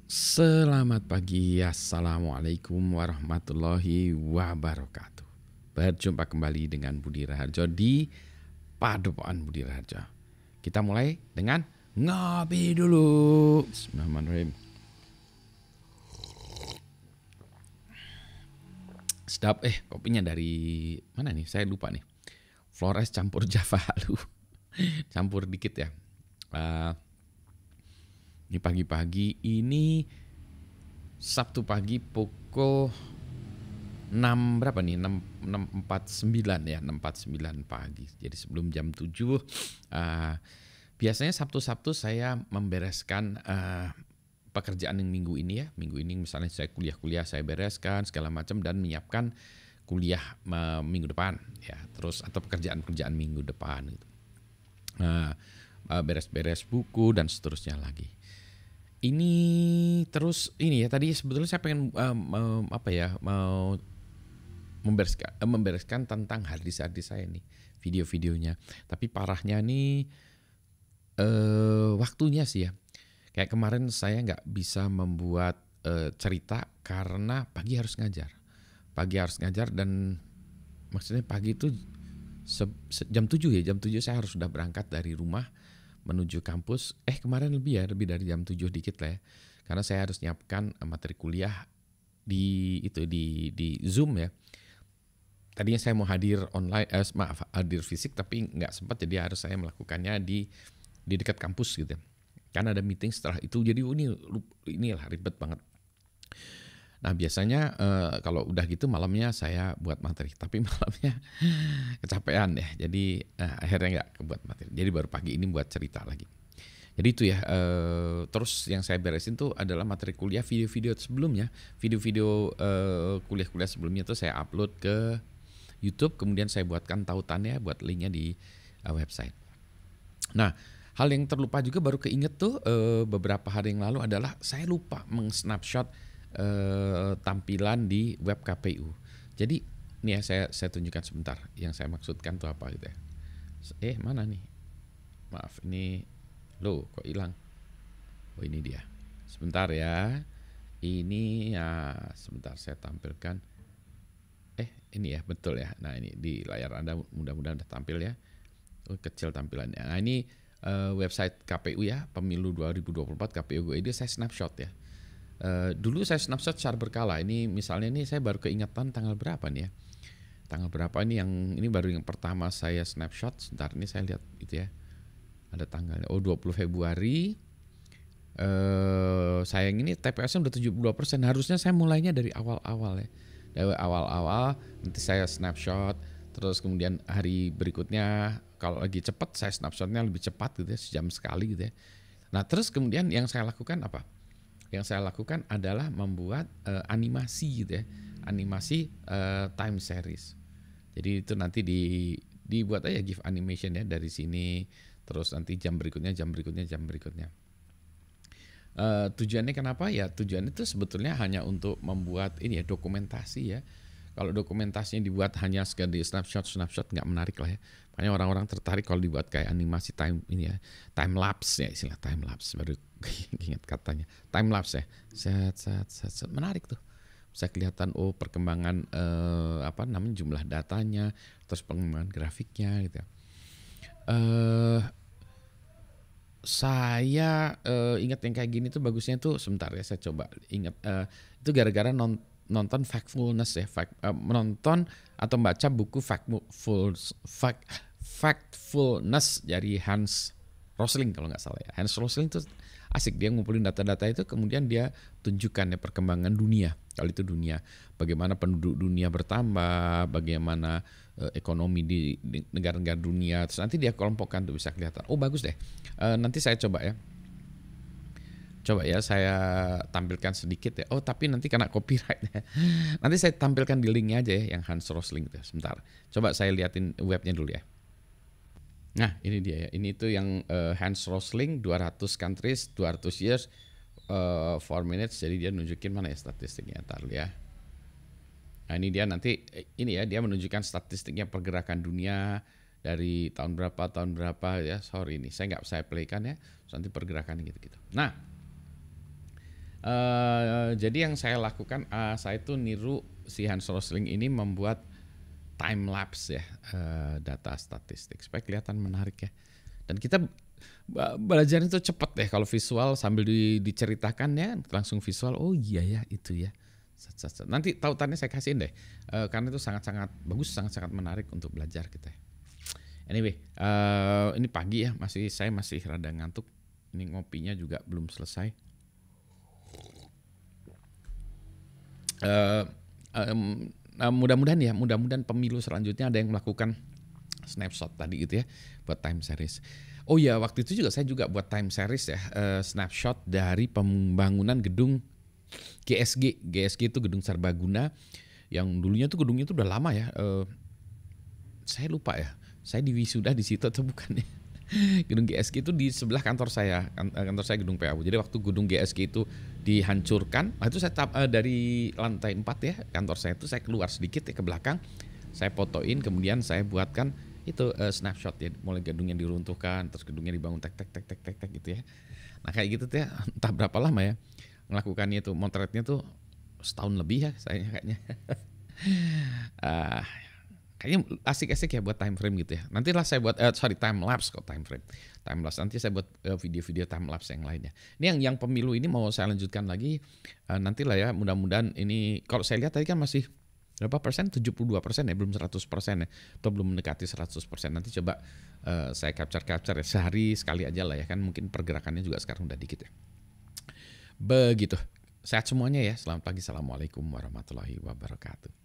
Selamat pagi, Assalamualaikum warahmatullahi wabarakatuh. Berjumpa kembali dengan Budi Raharjo di Padepokan Budi Raharjo. Kita mulai dengan ngopi dulu. Bismillahirrahmanirrahim. Sedap, kopinya dari mana nih? Saya lupa nih. Flores campur Java Halu. Campur dikit ya. Ini pagi-pagi ini Sabtu pagi pukul 6 berapa nih? 6.49 ya, 6.49 pagi. Jadi sebelum jam 7 biasanya Sabtu-Sabtu saya membereskan pekerjaan yang minggu ini ya. Minggu ini misalnya saya kuliah-kuliah saya bereskan segala macam dan menyiapkan kuliah minggu depan ya. Terus atau pekerjaan-pekerjaan minggu depan gitu. Beres-beres buku dan seterusnya lagi. Ini terus ini ya tadi sebetulnya saya pengen mau membereskan tentang harddisk saya nih video-videonya. Tapi parahnya nih waktunya sih ya. Kayak kemarin saya nggak bisa membuat cerita karena pagi harus ngajar. Pagi harus ngajar dan maksudnya pagi itu jam 7 ya. Jam 7 saya harus sudah berangkat dari rumah menuju kampus. Kemarin lebih dari jam 7 dikit lah ya. Karena saya harus nyiapkan materi kuliah di Zoom ya. Tadinya saya mau hadir online, hadir fisik tapi nggak sempat, jadi harus saya melakukannya di dekat kampus gitu ya. Karena ada meeting setelah itu, jadi inilah ribet banget. Nah biasanya kalau udah gitu malamnya saya buat materi, tapi malamnya kecapean ya, jadi akhirnya nggak kebuat materi. Jadi baru pagi ini buat cerita lagi. Jadi itu ya, terus yang saya beresin tuh adalah materi kuliah, video-video sebelumnya, video-video kuliah-kuliah sebelumnya tuh saya upload ke YouTube, kemudian saya buatkan tautannya, buat linknya di website. Nah, hal yang terlupa juga baru keinget tuh beberapa hari yang lalu adalah saya lupa meng-snapshot tampilan di web KPU. Jadi nih ya saya tunjukkan sebentar yang saya maksudkan tuh apa gitu ya. Mana nih? Maaf ini kok hilang? Oh ini dia. Sebentar ya. Ini ya sebentar saya tampilkan. Ini ya betul ya. Nah ini di layar Anda mudah-mudahan udah tampil ya. Kecil tampilannya. Nah ini website KPU ya, Pemilu 2024 KPU ini saya snapshot ya. Dulu saya snapshot secara berkala. Ini misalnya nih saya baru keingetan tanggal berapa nih ya. Tanggal berapa ini ini baru yang pertama saya snapshot. Sebentar ini saya lihat itu ya. Ada tanggalnya. 20 Februari. Sayang ini TPS-nya udah 72%. Harusnya saya mulainya dari awal-awal ya. Dari awal-awal nanti saya snapshot, terus kemudian hari berikutnya kalau lagi cepat saya snapshotnya lebih cepat gitu ya, sejam sekali gitu ya. Nah terus kemudian yang saya lakukan apa? Yang saya lakukan adalah membuat animasi gitu ya, animasi time series. Jadi itu nanti dibuat aja GIF animation ya dari sini, terus nanti jam berikutnya. Tujuannya kenapa ya? Tujuannya itu sebetulnya hanya untuk membuat ini ya, dokumentasi ya. Kalau dokumentasinya dibuat hanya sekedar di snapshot nggak menarik lah ya. Makanya orang-orang tertarik kalau dibuat kayak animasi time ini ya, time lapse ya, istilah time lapse baru ingat katanya. Time lapse ya. Set, menarik tuh. Bisa kelihatan perkembangan jumlah datanya, terus pengembangan grafiknya gitu ya. Saya ingat yang kayak gini tuh bagusnya tuh sebentar ya, saya coba ingat itu gara-gara nonton Factfulness ya, menonton atau baca buku Factfulness dari Hans Rosling kalau nggak salah ya. Hans Rosling tuh asik, dia ngumpulin data-data itu kemudian dia tunjukkan ya perkembangan dunia. Kalau itu dunia, bagaimana penduduk dunia bertambah, bagaimana ekonomi di negara-negara dunia. Terus nanti dia kelompokkan tuh bisa kelihatan. Oh bagus deh. Nanti saya coba ya. Coba ya saya tampilkan sedikit ya. Oh tapi nanti kena copyright ya. Nanti saya tampilkan di linknya aja ya yang Hans Rosling itu. Sebentar. Coba saya liatin webnya dulu ya. Nah ini dia ya. Ini tuh yang Hans Rosling 200 countries 200 years 4 minutes. Jadi dia nunjukin mana ya statistiknya. Ntar ya. Nah ini dia nanti ini ya, dia menunjukkan statistiknya pergerakan dunia dari tahun berapa ya. Sorry ini saya nggak saya playkan ya. Terus nanti pergerakannya gitu-gitu. Nah Jadi yang saya lakukan, saya tuh niru si Hans Rosling ini membuat time lapse ya, data statistik supaya kelihatan menarik ya. Dan kita belajar itu cepet deh kalau visual sambil diceritakan ya langsung visual. Oh iya ya itu ya. Nanti tautannya saya kasihin deh, karena itu sangat-sangat bagus, sangat-sangat menarik untuk belajar kita. Anyway, ini pagi ya, saya masih rada ngantuk. Ini ngopinya juga belum selesai. Mudah-mudahan pemilu selanjutnya ada yang melakukan snapshot tadi gitu ya buat time series. Oh ya, waktu itu saya juga buat time series ya, snapshot dari pembangunan gedung GSG. GSG itu Gedung Serbaguna yang dulunya tuh gedungnya tuh udah lama ya. Saya lupa ya, saya diwisuda di situ atau bukan ya. Gedung GSG itu di sebelah kantor saya gedung PAU. Jadi waktu gedung GSG itu dihancurkan, itu saya dari lantai 4 ya kantor saya itu, saya keluar sedikit ya ke belakang, saya fotoin, kemudian saya buatkan itu snapshot ya, mulai gedung yang diruntuhkan, terus gedungnya dibangun tek gitu ya. Nah kayak gitu tuh ya, entah berapa lama ya melakukannya itu, motretnya tuh setahun lebih ya saya kayaknya. Kayaknya asik-asik ya buat time frame gitu ya. Nantilah saya buat time lapse kok, time frame. Time lapse nanti saya buat video-video time lapse yang lainnya. Ini yang pemilu ini mau saya lanjutkan lagi nantilah ya, mudah-mudahan ini kalau saya lihat tadi kan masih berapa persen? 72% ya, belum 100% ya. Atau belum mendekati 100%. Nanti coba saya capture ya, sehari sekali aja lah ya, kan mungkin pergerakannya juga sekarang udah dikit ya. Begitu. Sehat semuanya ya. Selamat pagi. Assalamualaikum warahmatullahi wabarakatuh.